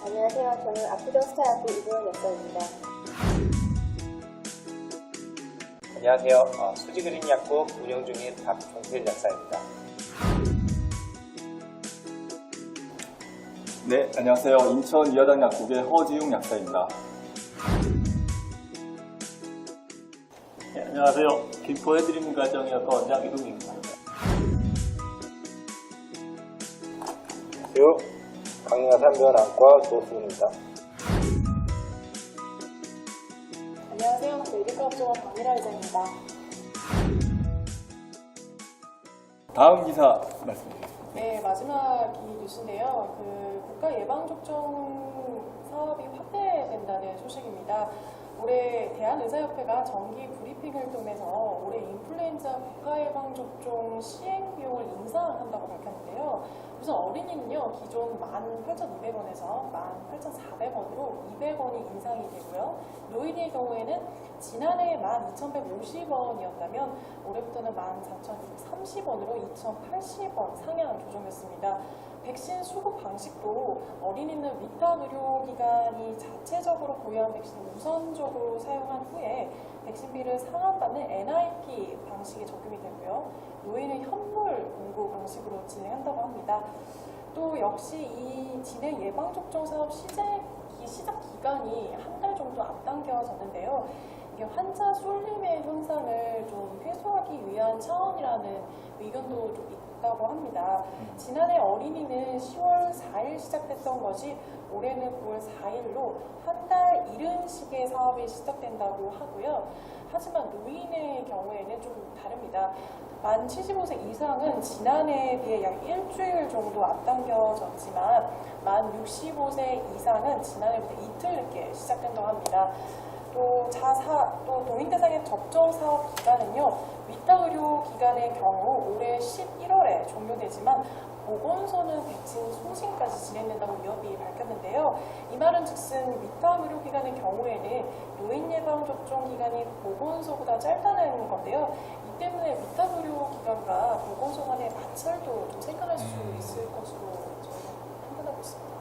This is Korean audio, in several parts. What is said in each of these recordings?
안녕하세요. 저는 압구정 스타약국 이도현 약사입니다. 안녕하세요. 수지그린 약국 운영 중인 박종필 약사입니다. 네, 안녕하세요. 인천 이화당 약국의 허지용 약사입니다. 네, 안녕하세요. 김포 해드림 가정의학과 원장 이동입니다. 안녕하세요. 강릉아산병원안과 조수근입니다. 안녕하세요. 메디카 업종원 박미라 의장입니다. 다음 기사 말씀드리겠습니다. 네, 마지막 이 뉴스인데요. 국가 예방접종 사업이 확대된다는 소식입니다. 올해 대한의사협회가 정기 브리핑을 통해서 올해 인플루엔자 국가예방접종 시행 비용을 인상한다고 밝혔는데요. 우선 어린이는요, 기존 18,200원에서 18,400원으로 200원이 인상이 되고요. 노인의 경우에는 지난해 12,150원이었다면 올해부터는 14,630원으로 2,080원 상향 조정했습니다. 백신 수급 방식도 어린이는 위탁 의료기관이 자체적으로 보유한 백신을 우선적으로 사용한 후에 백신비를 상환받는 NIP 방식이 적용이 되고요. 노인은 현물 공고 방식으로 진행한다고 합니다. 또 역시 이 진행 예방접종 사업 시작 기간이 한 달 정도 앞당겨졌는데요. 이게 환자 쏠림의 현상을 좀 해소하기 위한 차원이라는 의견도 좀 있다고 합니다. 지난해 어린이는 10월 4일 시작됐던 것이 올해는 9월 4일로 한 달 이른 시기에 사업이 시작된다고 하고요. 하지만 노인의 경우에는 좀 다릅니다. 만 75세 이상은 지난해에 비해 약 일주일 정도 앞당겨졌지만 만 65세 이상은 지난해보다 이틀 늦게 시작된다고 합니다. 또 동인 대상의 접종 사업 기간은요, 위탁 의료 기관의 경우 올해 11월에 종료되지만 보건소는 백신 소진까지 진행된다고 이협이 밝혔는데요. 이 말은 즉슨 위탁 의료 기관의 경우에는 노인 예방 접종 기간이 보건소보다 짧다는 건데요. 이 때문에 위탁 의료 기관과 보건소 간의 마찰도 좀 생겨날 수 있을 것으로 저희가 판단하고 있습니다.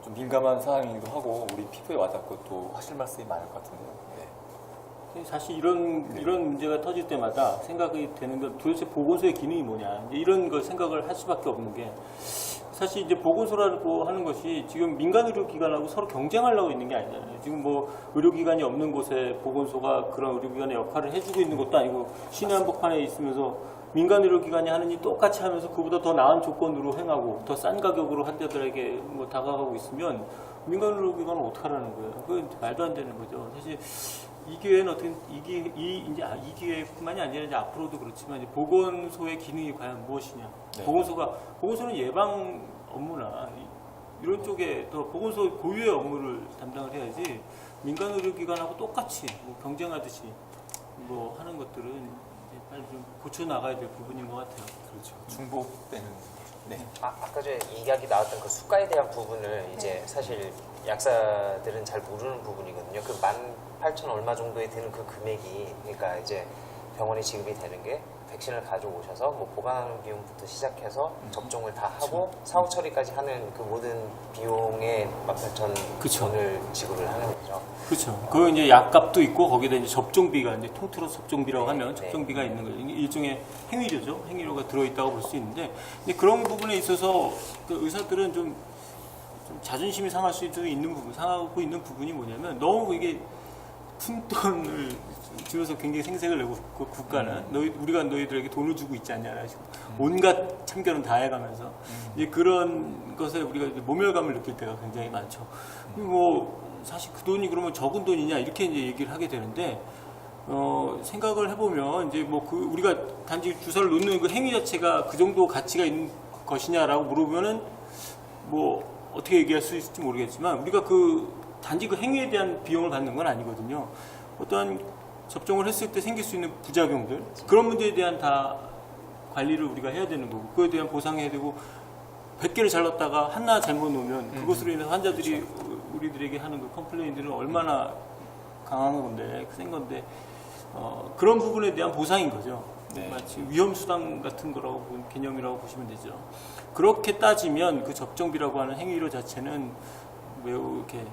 좀 민감한 사항이기도 하고 우리 피부에 와닿고 또 하실 말씀이 많을 것 같은데요. 네. 사실 이런 문제가 터질 때마다 생각이 되는 건 도대체 보건소의 기능이 뭐냐. 이제 이런 걸 생각을 할 수밖에 없는 게 사실 이제 보건소라고 하는 것이 지금 민간 의료기관하고 서로 경쟁하려고 있는 게 아니잖아요. 지금 뭐 의료기관이 없는 곳에 보건소가 그런 의료기관의 역할을 해주고 있는 것도 아니고 신의 한복판에 있으면서 민간 의료기관이 하는 일 똑같이 하면서 그보다 더 나은 조건으로 행하고 더 싼 가격으로 환자들에게 뭐 다가가고 있으면 민간 의료기관은 어떻게 하라는 거예요? 그건 말도 안 되는 거죠. 사실 이 기회는 어떻게 이 기회뿐만이 아니라 이제 앞으로도 그렇지만 이제 보건소의 기능이 과연 무엇이냐? 네. 보건소는 예방 업무나 이런 쪽에 더 보건소 고유의 업무를 담당을 해야지 민간 의료기관하고 똑같이 뭐 경쟁하듯이 뭐 하는 것들은 이제 빨리 좀 고쳐 나가야 될 부분인 것 같아요. 그렇죠. 중복되는. 네. 아까 전에 이야기 나왔던 그 수가에 대한 부분을 이제 사실 약사들은 잘 모르는 부분이거든요. 그 18,000 얼마 정도에 드는 그 금액이, 그러니까 이제 병원에 지급이 되는 게 백신을 가져오셔서 뭐 보관하는 비용부터 시작해서 접종을 다 하고 사후 처리까지 하는 그 모든 비용에 18,000원을 지급을 하는 거죠. 그렇죠. 그 이제 약값도 있고 거기다 이제 접종비가 이제 통틀어 접종비라고 하면 네. 접종비가 있는 거예요. 일종의 행위료죠. 행위료가 들어있다고 볼 수 있는데 근데 그런 부분에 있어서 그 의사들은 좀 자존심이 상할 수도 있는 부분, 상하고 있는 부분이 뭐냐면 너무 이게 푼돈을 들여서 굉장히 생색을 내고 그 국가는 우리가 너희들에게 돈을 주고 있지 않냐라 식으로 온갖 참견은 다 해가면서 이제 그런 것에 우리가 이제 모멸감을 느낄 때가 굉장히 많죠. 그리고 뭐 사실 그 돈이 그러면 적은 돈이냐 이렇게 이제 얘기를 하게 되는데 생각을 해보면 이제 뭐 그 우리가 단지 주사를 놓는 그 행위 자체가 그 정도 가치가 있는 것이냐라고 물어보면은 뭐 어떻게 얘기할 수 있을지 모르겠지만 우리가 단지 그 행위에 대한 비용을 받는 건 아니거든요. 어떤 접종을 했을 때 생길 수 있는 부작용들 그런 문제에 대한 다 관리를 우리가 해야 되는 거고 그거에 대한 보상해야 되고 100개를 잘랐다가 하나 잘못 놓으면 그것으로 인해서 환자들이 우리들에게 하는 그 컴플레인들은 얼마나 강한 건데 센 건데 그런 부분에 대한 보상인 거죠. 네. 마치 위험수당 같은 거라고 개념이라고 보시면 되죠. 그렇게 따지면 그 접종비라고 하는 행위료 자체는 매우 이렇게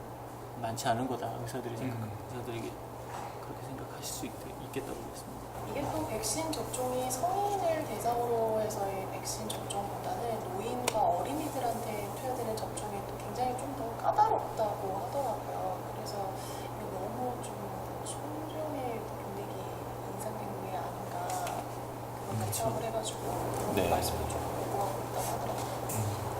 많지 않은 거다. 의사들에게 그렇게 생각하실 수 있겠다고 보겠습니다. 이게 또 백신 접종이 성인을 대상으로 해서의 백신 접종보다는 노인과 어린이들한테 투여되는 접종이 또 굉장히 좀 더 까다롭다고 하더라고요. 그래서 이거 너무 좀 손정의 교육이 인상된 게 아닌가 그런 대처를 해가지고 그런 네. 말씀을 좀 요구하고 있다고 하더라고요.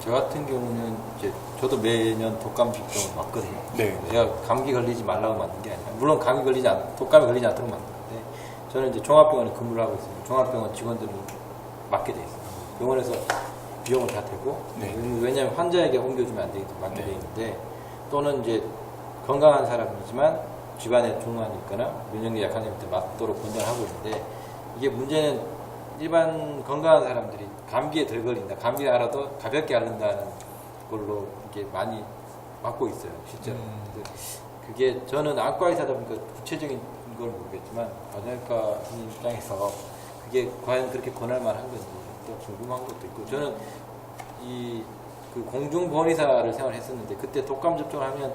저 같은 경우는 이제 저도 매년 독감 접종을 맞거든요. 네. 제가 감기 걸리지 말라고 맞는 게 아니라 물론 독감이 걸리지 않도록 맞는 건데 저는 이제 종합병원에 근무를 하고 있습니다. 종합병원 직원들은 맞게 돼 있어요. 병원에서 비용을 다 대고 네. 왜냐하면 환자에게 옮겨주면 안 되기 때문에 맞게 네. 돼 있는데 또는 이제 건강한 사람이지만 집안에 중환이 있거나 면역력이 약한 사람한테 맞도록 권장하고 있는데 이게 문제는 일반 건강한 사람들이 감기에 덜 걸린다. 감기가 알아도 가볍게 앓는다는 걸로 이게 많이 맞고 있어요. 실제로. 근데 그게 저는 안과 의사다 보니까 구체적인 걸 모르겠지만 가정의과 입장에서 그게 과연 그렇게 권할 만한 건지 또 궁금한 것도 있고 저는 그 공중보건의사를 생활했었는데 그때 독감 접종하면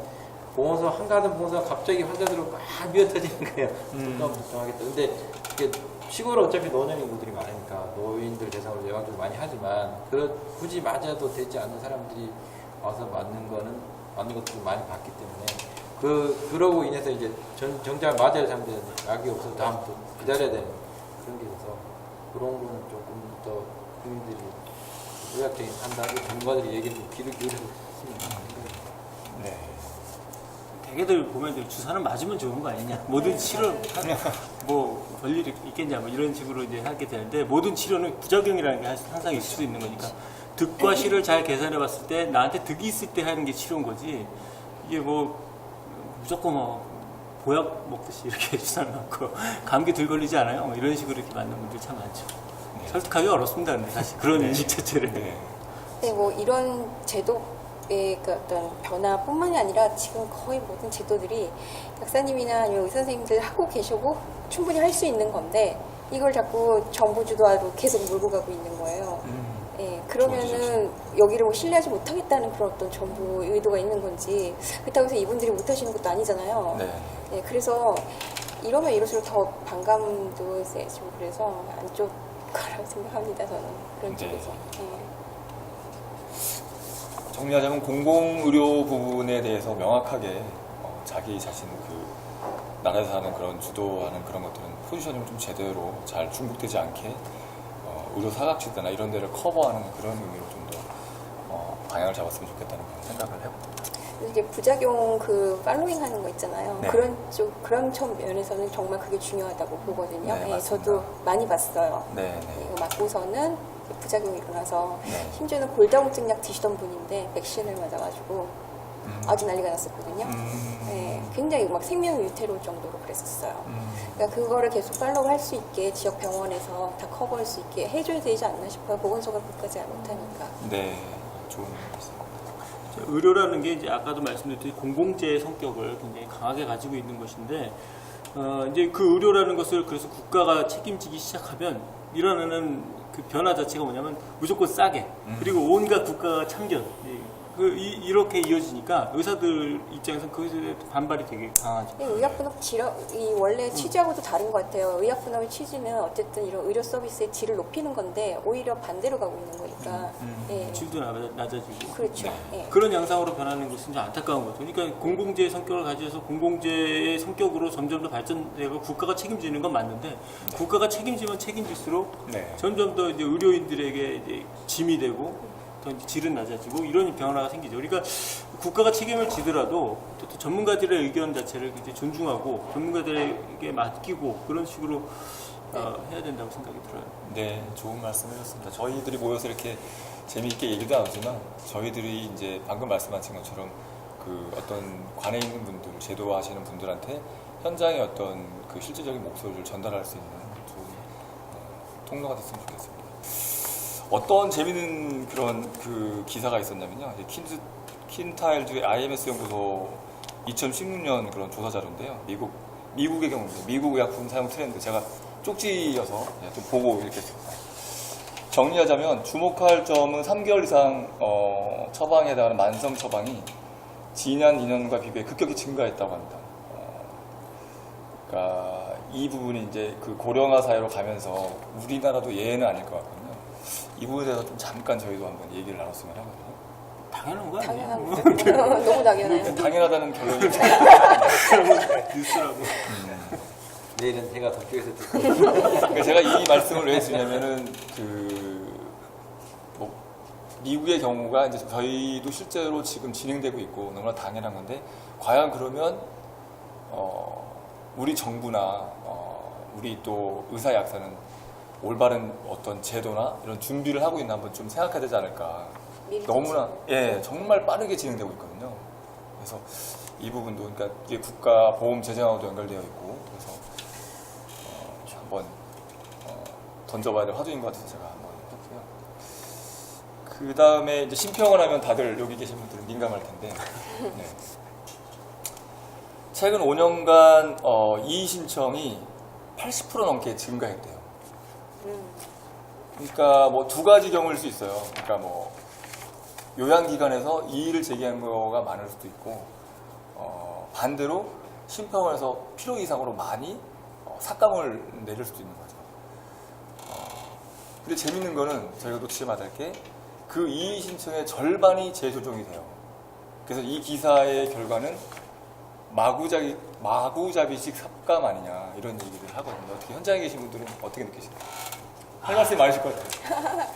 보건소 한가득 보건소가 갑자기 환자들로 막 미어터지는 거예요. 독감 접종하겠다. 근데 이게 시골은 어차피 노년 인구들이 많으니까 노인들 대상으로 예방접종 많이 하지만 굳이 맞아도 되지 않는 사람들이 와서 맞는 것도 많이 봤기 때문에 그러고 인해서 이제 정작 맞아야 할 사람들은 약이 없어서 다음 또 기다려야 되는 그런 게 있어서 그런 거는 조금 더 국민들이 의학적인 판단을 전문가들이 얘기를 좀 귀를 기울여서 했으면 좋겠습니다. 네. 대개들 보면 주사는 맞으면 좋은 거 아니냐. 모든 치료 뭐 별일이 있겠냐 뭐 이런 식으로 이제 하게 되는데 모든 치료는 부작용이라는 게 항상 있을 수 있는 거니까 득과 실을 잘 계산해 봤을 때 나한테 득이 있을 때 하는 게 치료인 거지. 이게 뭐 무조건 뭐 보약 먹듯이 이렇게 주사를 맞고 감기 들 걸리지 않아요? 뭐 이런 식으로 이렇게 맞는 분들 참 많죠. 설득하기 어렵습니다. 근데 사실 그런 인식 자체를. 네. 네, 뭐 이런 제도의 그 어떤 변화뿐만이 아니라 지금 거의 모든 제도들이 약사님이나 아니면 의사 선생님들 하고 계시고 충분히 할 수 있는 건데 이걸 자꾸 정부 주도하로 계속 몰고 가고 있는 거예요. 예, 그러면은 여기를 뭐 신뢰하지 못하겠다는 그런 어떤 정부 의도가 있는 건지 그렇다고 해서 이분들이 못하시는 것도 아니잖아요. 네. 예, 그래서 이러면 이럴수록 더 반감도 세지고 그래서 안쪽 거라고 생각합니다. 저는 그런 네. 쪽에서. 예. 정리하자면 공공의료 부분에 대해서 명확하게 자기 자신 나라에서 하는 그런 주도하는 그런 것들은 포지션이 좀 제대로 잘 중복되지 않게 의료 사각지대나 이런 데를 커버하는 그런 의미로 좀 더 방향을 잡았으면 좋겠다는 그런 생각을 해봅니다. 이제 부작용 팔로잉 하는 거 있잖아요. 네. 그런 면에서는 정말 그게 중요하다고 보거든요. 네, 예, 맞습니다. 저도 많이 봤어요. 네, 예, 이거 맞고서는 부작용이 일어나서 네. 심지어는 골다공증약 드시던 분인데 백신을 맞아가지고 아주 난리가 났었거든요. 예, 굉장히 막 생명 위태로울 정도로 그랬었어요. 그러니까 그거를 계속 팔로우 할 수 있게 지역 병원에서 다 커버할 수 있게 해줘야 되지 않나 싶어요. 보건소가 그까지 못하니까. 네, 좋은 말씀. 의료라는 게 이제 아까도 말씀드렸듯이 공공재의 성격을 굉장히 강하게 가지고 있는 것인데 이제 그 의료라는 것을 그래서 국가가 책임지기 시작하면 일어나는 그 변화 자체가 뭐냐면 무조건 싸게 그리고 온갖 국가가 참견 이렇게 이어지니까 의사들 입장에서는 그것에 대해 반발이 되게 강하죠. 의약분업 원래 취지하고도 다른 것 같아요. 의약분업의 취지는 어쨌든 이런 의료 서비스의 질을 높이는 건데 오히려 반대로 가고 있는 거니까. 예. 질도 낮아지고. 그렇죠. 예. 그런 양상으로 변하는 것은 좀 안타까운 거죠. 그러니까 공공재의 성격을 가져서 공공재의 성격으로 점점 더 발전되고 국가가 책임지는 건 맞는데 국가가 책임지면 책임질수록 네. 점점 더 이제 의료인들에게 이제 짐이 되고 더 이제 질은 낮아지고 이런 변화가 생기죠. 그러니까 국가가 책임을 지더라도 또 전문가들의 의견 자체를 이제 존중하고 전문가들에게 맡기고 그런 식으로 해야 된다고 생각이 들어요. 네, 좋은 말씀 해주셨습니다. 저희들이 모여서 이렇게 재미있게 얘기도 나누지만 저희들이 이제 방금 말씀하신 것처럼 그 어떤 관에 있는 분들, 제도하시는 분들한테 현장의 어떤 그 실질적인 목소리를 전달할 수 있는 좋은 통로가 됐으면 좋겠습니다. 어떤 재미있는 그런 그 기사가 있었냐면요. 킨타일즈의 IMS 연구소 2016년 그런 조사 자료인데요. 미국의 경우입니다. 미국 의약품 사용 트렌드. 제가 쪽지여서 좀 보고 이렇게 정리하자면 주목할 점은 3개월 이상 처방에 해당하는 만성 처방이 지난 2년과 비교해 급격히 증가했다고 합니다. 그러니까 이 부분이 이제 그 고령화 사회로 가면서 우리나라도 예외는 아닐 것 같거든요. 이 부분에 대해서 좀 잠깐 저희도 한번 얘기를 나눴으면 하거든요. 당연한 거 아니에요? 당연한 거 너무 당연해요. 당연하다는 결론이 뉴스라고. 내일은 제가 저쪽에서 듣고 그러니까 제가 이 말씀을 왜 드리냐면은 뭐 미국의 경우가 이제 저희도 실제로 지금 진행되고 있고 너무나 당연한 건데 과연 그러면 우리 정부나 우리 또 의사 약사는 올바른 어떤 제도나 이런 준비를 하고 있나 한번 좀 생각해야 되지 않을까. 너무나 정말 빠르게 진행되고 있거든요. 그래서 이 부분도 그러니까 이게 국가 보험 재정하고도 연결되어 있고 그래서 한번 던져봐야 될 화두인 것 같아서 제가 한번 했고요. 그 다음에 이제 심평을 하면 다들 여기 계신 분들은 민감할 텐데 네. 최근 5년간 이의 신청이 80% 넘게 증가했대요. 그러니까 뭐 두 가지 경우일 수 있어요. 그러니까 뭐 요양기관에서 이의를 제기한 거가 많을 수도 있고 반대로 심평을 해서 필요 이상으로 많이 삭감을 내릴 수도 있는 거죠. 근데 재밌는 거는 저희가 놓치지 말아야 할 게 그 이의 신청의 절반이 재조정이 돼요. 그래서 이 기사의 결과는 마구잡이식 삭감 아니냐 이런 얘기를 하거든요. 어떻게 현장에 계신 분들은 어떻게 느끼시나요? 할 말씀이 많으실 것 같아요.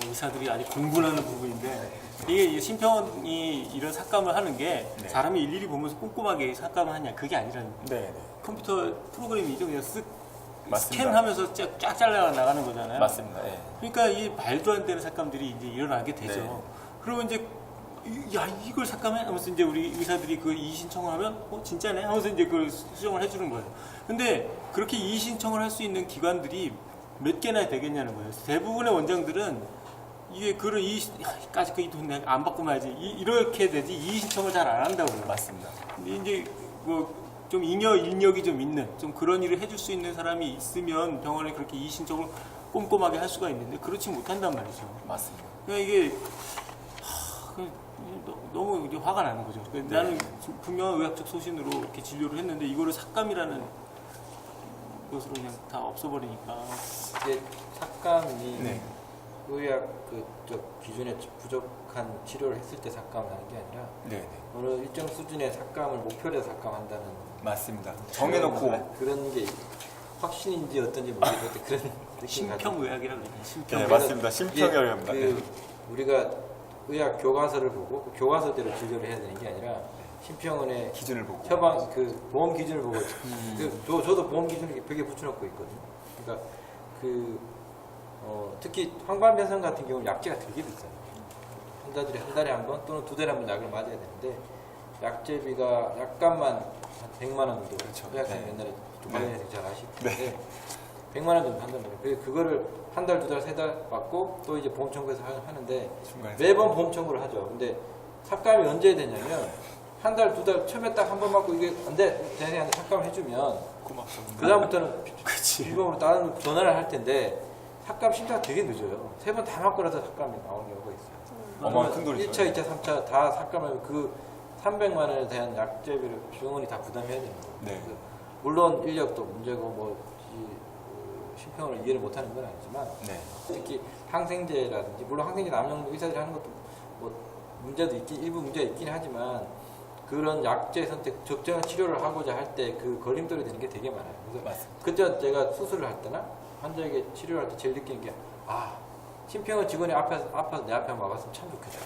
의사들이 아직 공부하는 부분인데 이게 심평이 이런 삭감을 하는 게 네. 사람이 일일이 보면서 꼼꼼하게 삭감을 하냐 그게 아니라는 거예요. 네. 컴퓨터 프로그램이죠. 그냥 쓱 맞습니다. 스캔하면서 쫙 잘라 나가는 거잖아요. 맞습니다. 예. 그러니까 이 말도 안 되는 삭감들이 이제 일어나게 되죠. 네. 그러면 이제 야 이걸 삭감해? 하면서 이제 우리 의사들이 그 이의 신청을 하면 진짜네? 하면서 이제 그걸 수정을 해주는 거예요. 근데 그렇게 이의 신청을 할 수 있는 기관들이 몇 개나 되겠냐는 거예요. 대부분의 원장들은 이게 그런 이의까지 그 돈 안 받고 말지 이렇게 되지 이의 신청을 잘 안 한다고요. 맞습니다. 근데 이제 뭐 좀 인력이 좀 있는 좀 그런 일을 해줄 수 있는 사람이 있으면 병원에 그렇게 이의 신청을 꼼꼼하게 할 수가 있는데 그렇지 못한단 말이죠. 맞습니다. 그러니까 이게 너무 이제 화가 나는 거죠. 그러니까 나는 분명한 의학적 소신으로 이렇게 진료를 했는데 이거를 삭감이라는 것으로 그냥 다 없어버리니까. 이제 삭감이 네. 의학 기준에 부족한 치료를 했을 때 삭감을 하는 게 아니라 네. 어느 일정 수준의 삭감을 목표로 해서 삭감한다는 맞습니다. 정해놓고 그런 게 확신인지 어떤지 모르겠는데 그런 느낌 심평의학이라고 그러죠. 심평. 네, 맞습니다. 심평의학입니다. 우리가 의학 교과서를 보고 그 교과서대로 진료를 해야 되는 게 아니라 심평원의 기준을 보고 처방 보험 기준을 보고 저도 보험 기준을 벽에 붙여놓고 있거든요. 그러니까 특히 황반변성 같은 경우는 약제가 되게 비싸요. 환자들이 한 달에 한 번 또는 두 달에 한 번 약을 맞아야 되는데 약제비가 약값만 한 100만 원 정도. 그렇죠. 의학생 네. 옛날에 좀 관련해서 잘 아실 네. 텐데 100만 원 정도 한단 말이에요. 그래서 그거를 한 달, 두 달, 세 달 받고 또 이제 보험 청구해서 하는데 중간에 매번 보험 청구를 하죠. 근데 삭감이 언제 되냐면 한 달, 두 달 처음에 딱 한 번 받고 이게 안 돼, 대행한테 삭감을 해주면 고맙죠. 그 다음부터는 그치. 일본으로 다른 전화를 할 텐데 삭감 심사가 되게 늦어요. 세 번 다 맞고 나서 삭감이 나오는 경우가 있어요. 어마어마한 큰 돈이죠. 1차, 2차, 3차 다 삭감하면 그 300만 원에 대한 약제비를 병원이 다 부담해야 되는 거예요. 네. 그래서 물론 인력도 문제고 뭐 심평을 이해를 못하는 건 아니지만 네. 특히 항생제라든지 물론 항생제 남용 의사들이 하는 것도 뭐 문제도 일부 문제가 있긴 하지만 그런 약제 선택 적정한 치료를 하고자 할 때 그 걸림돌이 되는 게 되게 많아요. 그래서 맞습니다. 그때 제가 수술을 할 때나 환자에게 치료를 할 때 제일 느끼는 게 심평원 직원이 아파서 내 앞에 와봤으면 참 좋겠다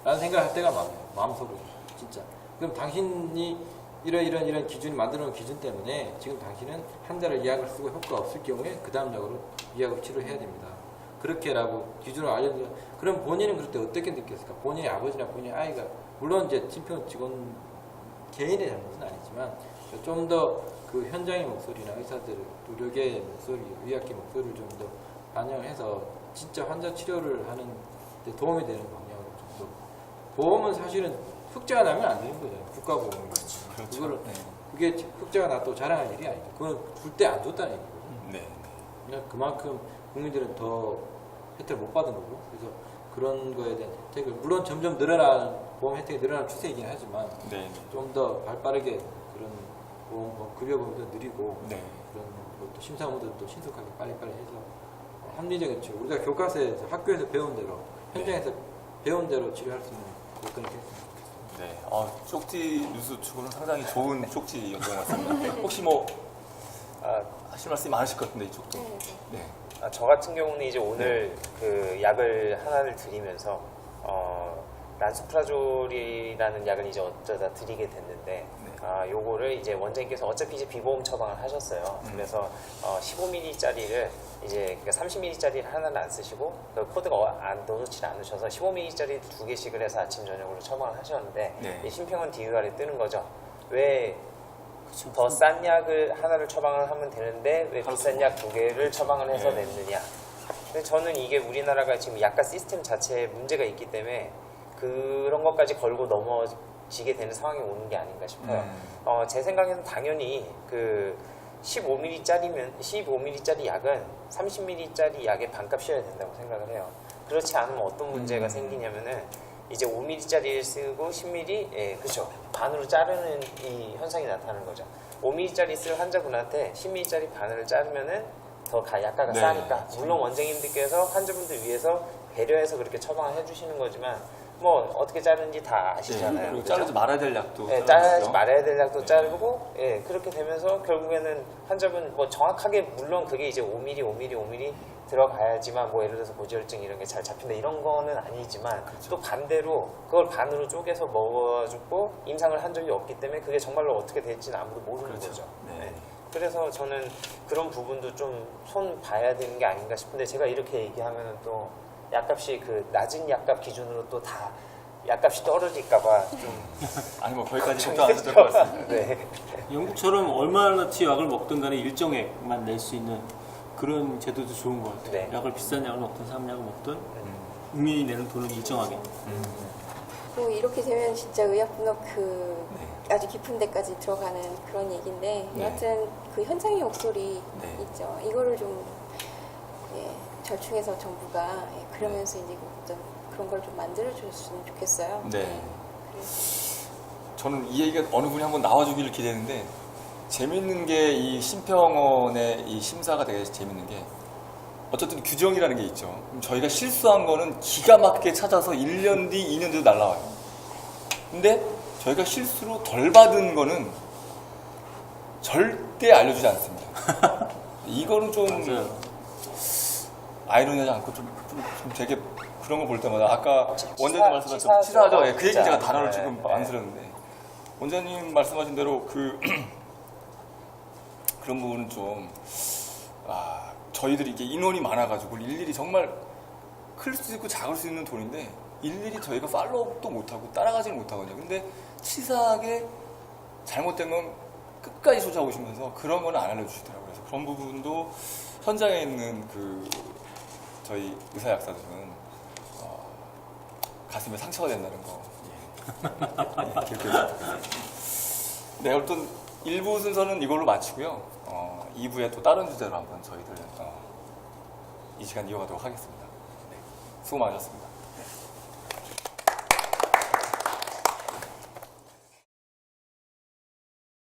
라는 생각을 할 때가 많아요. 마음속으로 진짜. 그럼 당신이 이런 기준이 만들어 놓은 기준 때문에 지금 당신은 한 달을 이 약을 쓰고 효과가 없을 경우에 그 다음 약으로 이 약을 치료해야 됩니다. 그렇게라고 기준을 알려주면 그럼 본인은 그럴 때 어떻게 느꼈을까? 본인의 아버지나 본인의 아이가 물론 이제 심평원 직원 개인의 잘못은 아니지만 좀 더 그 현장의 목소리나 의사들, 의료계의 목소리, 의학계 목소리를 좀 더 반영해서 진짜 환자 치료를 하는 데 도움이 되는 방향으로 좀 더. 보험은 사실은 흑자가 나면 안 되는 거잖아요. 국가보험이. 그렇죠. 그거를 네. 그게 흑자가 났다고 자랑할 일이 아니죠. 그건 줄 때 안 줬다는 얘기거든요. 네. 그냥 그만큼 국민들은 더 혜택을 못 받은 거고 그래서 그런 거에 대한 혜택을 물론 점점 늘어나는 보험 혜택이 늘어날 추세이긴 하지만 네. 좀 더 발빠르게 그런 보험 급여금도 느리고 네. 그런 것도 심사 모드도 신속하게 빨리빨리 해서 합리적인 치료, 우리가 교과서에서 학교에서 배운 대로 현장에서 배운 대로 치료할 수 있는 접근을 했습니다. 네. 쪽지 뉴스 축구는 상당히 좋은 쪽지였던 것 같습니다. 혹시 뭐 하실 말씀이 많으실 것 같은데 이쪽도. 네. 저 같은 경우는 이제 오늘 그 약을 하나를 드리면서 란수프라졸이라는 약을 이제 어쩌다 드리게 됐는데 요거를 이제 원장님께서 어차피 이제 비보험 처방을 하셨어요. 그래서 15ml짜리를 이제 30ml짜리를 하나는 안 쓰시고 그 코드가 안 넣어놓지 않으셔서 15ml짜리 2개씩을 해서 아침 저녁으로 처방을 하셨는데 네. 이 심평원 DUR에 뜨는 거죠. 왜 더 싼 약을 하나를 처방을 하면 되는데 왜 비싼 약 2개를 처방을 해서 네. 냈느냐. 근데 저는 이게 우리나라가 지금 약가 시스템 자체에 문제가 있기 때문에 그런 것까지 걸고 넘어지게 되는 상황이 오는 게 아닌가 싶어요. 제 생각에는 당연히 그 15ml짜리 약은 30ml짜리 약의 반값이어야 된다고 생각을 해요. 그렇지 않으면 어떤 문제가 생기냐면은 이제 5ml짜리를 쓰고 10ml, 그렇죠. 반으로 자르는 이 현상이 나타나는 거죠. 5ml짜리 쓸 환자분한테 10ml짜리 반을 자르면은 더 약가가 네. 싸니까. 물론 원장님들께서 환자분들 위해서 배려해서 그렇게 처방을 해주시는 거지만 뭐 어떻게 자르는지 다 아시잖아요. 그리고 그죠? 자르지 말아야 될 약도 네, 자르죠. 자르지 말아야 될 약도 자르고, 예, 그렇게 되면서 결국에는 환자분 뭐 정확하게 물론 그게 이제 5mm 들어가야지만 뭐 예를 들어서 고지혈증 이런 게 잘 잡힌다 이런 거는 아니지만 또 반대로 그걸 반으로 쪼개서 먹어주고 임상을 한 적이 없기 때문에 그게 정말로 어떻게 될지는 아무도 모르는 거죠. 네. 네. 그래서 저는 그런 부분도 좀 손 봐야 되는 게 아닌가 싶은데 제가 이렇게 얘기하면은 또 약값이 그 낮은 약값 기준으로 또 다 약값이 떨어질까봐 좀 아니 뭐 거기까지 걱정 안 해도 될 것 같습니다. 네. 영국처럼 얼마나치 약을 먹든 간에 일정액만 낼 수 있는 그런 제도도 좋은 것 같아요. 네. 약을 비싼 약을 먹든 싼 약을 먹든 국민이 내는 돈은 일정하게. 뭐 이렇게 되면 진짜 의약분업 아주 깊은 데까지 들어가는 그런 얘기인데 네. 여하튼 그 현장의 목소리 네. 있죠. 이거를 좀 절충해서 정부가 그러면서 이제 어떤 그런 걸 좀 만들어줬으면 좋겠어요. 네. 저는 이 얘기가 어느 분이 한번 나와주기를 기대했는데 재밌는 게 이 심평원의 이 심사가 되게 재밌는 게 어쨌든 규정이라는 게 있죠. 그럼 저희가 실수한 거는 기가 막히게 찾아서 1년 뒤, 2년 뒤도 날라와요. 근데 저희가 실수로 덜 받은 거는 절대 알려주지 않습니다. 이거는 좀 맞아요. 아이러니하지 않고 좀 되게 그런 걸 볼 때마다 아까 원장님 말씀하신 치사하죠. 치사하죠. 예, 그 얘기 진짜. 제가 단어를 네, 지금 네. 안 쓰렸는데 원장님 말씀하신 대로 그런 부분은 좀 저희들이 이게 인원이 많아가지고 일일이 정말 클 수 있고 작을 수 있는 돈인데 일일이 저희가 팔로우업도 못하고 따라가지는 못하거든요. 근데 치사하게 잘못된 건 끝까지 쫓아오시면서 그런 거는 안 알려주시더라고요. 그래서 그런 부분도 현장에 있는 저희 의사 약사들은 가슴에 상처가 된다는 거. 예. 기억해 주세요. 네, 어떤 1부 순서는 이걸로 마치고요. 2부에 또 다른 주제로 한번 저희들 이 시간 이어가도록 하겠습니다. 네, 수고 많으셨습니다.